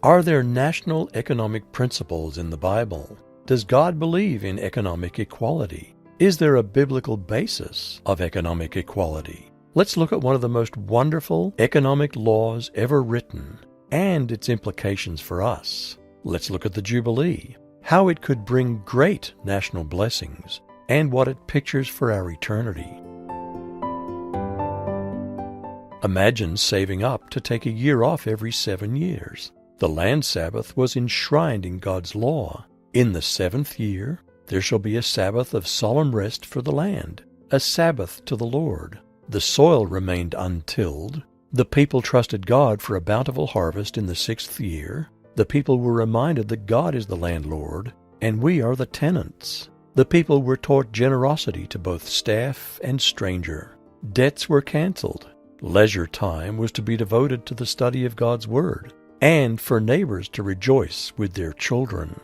Are there national economic principles in the Bible? Does God believe in economic equality? Is there a biblical basis of economic equality? Let's look at one of the most wonderful economic laws ever written and its implications for us. Let's look at the Jubilee, how it could bring great national blessings, and what it pictures for our eternity. Imagine saving up to take a year off every 7 years. The land Sabbath was enshrined in God's law. In the 7th year, there shall be a Sabbath of solemn rest for the land, a Sabbath to the Lord. The soil remained untilled. The people trusted God for a bountiful harvest in the 6th year. The people were reminded that God is the landlord, and we are the tenants. The people were taught generosity to both staff and stranger. Debts were canceled. Leisure time was to be devoted to the study of God's Word, and for neighbors to rejoice with their children.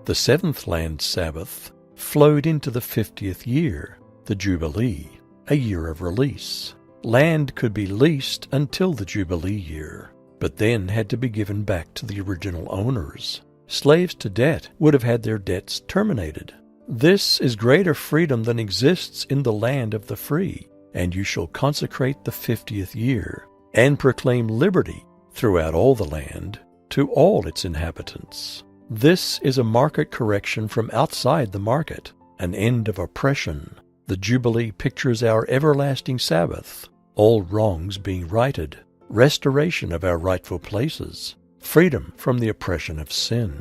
The 7th land Sabbath flowed into the 50th year, the Jubilee, a year of release. Land could be leased until the Jubilee year, but then had to be given back to the original owners. Slaves to debt would have had their debts terminated. This is greater freedom than exists in the land of the free, and you shall consecrate the 50th year, and proclaim liberty throughout all the land to all its inhabitants. This is a market correction from outside the market, an end of oppression. The Jubilee pictures our everlasting Sabbath, all wrongs being righted, restoration of our rightful places, freedom from the oppression of sin.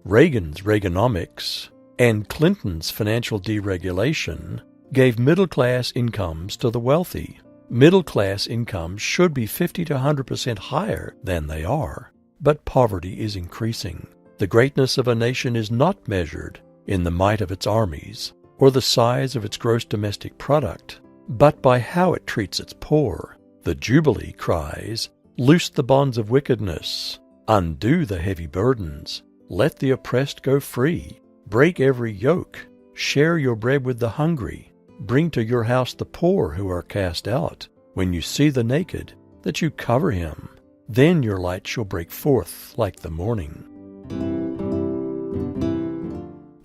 Reagan's Reaganomics and Clinton's financial deregulation gave middle-class incomes to the wealthy. Middle-class incomes should be 50 to 100% higher than they are, but poverty is increasing. The greatness of a nation is not measured in the might of its armies or the size of its gross domestic product, but by how it treats its poor. The Jubilee cries, "Loose the bonds of wickedness, undo the heavy burdens, let the oppressed go free, break every yoke, share your bread with the hungry, bring to your house the poor who are cast out. When you see the naked, that you cover him, then your light shall break forth like the morning."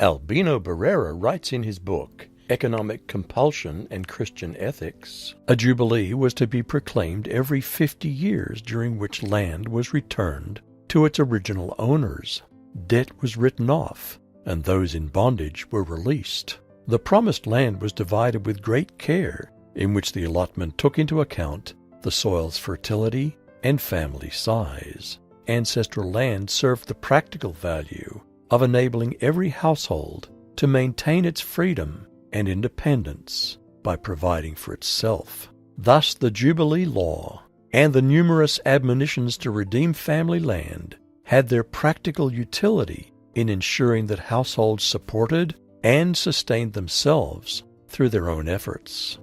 Albino Barrera writes in his book, Economic Compulsion and Christian Ethics, a jubilee was to be proclaimed every 50 years, during which land was returned to its original owners. Debt was written off, and those in bondage were released. The promised land was divided with great care, in which the allotment took into account the soil's fertility and family size. Ancestral land served the practical value of enabling every household to maintain its freedom and independence by providing for itself. Thus the Jubilee Law and the numerous admonitions to redeem family land had their practical utility in ensuring that households supported and sustained themselves through their own efforts.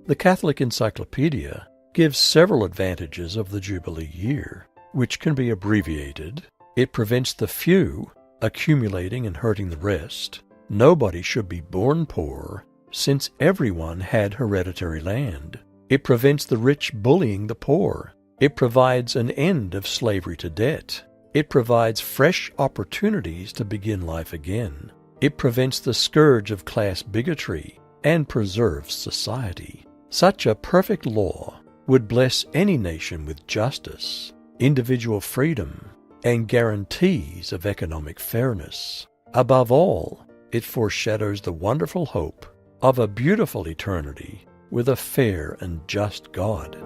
The Catholic Encyclopedia gives several advantages of the Jubilee year, which can be abbreviated. It prevents the few accumulating and hurting the rest. Nobody should be born poor, since everyone had hereditary land. It prevents the rich bullying the poor. It provides an end of slavery to debt. It provides fresh opportunities to begin life again. It prevents the scourge of class bigotry and preserves society. Such a perfect law would bless any nation with justice, individual freedom, and guarantees of economic fairness. Above all, it foreshadows the wonderful hope of a beautiful eternity with a fair and just God.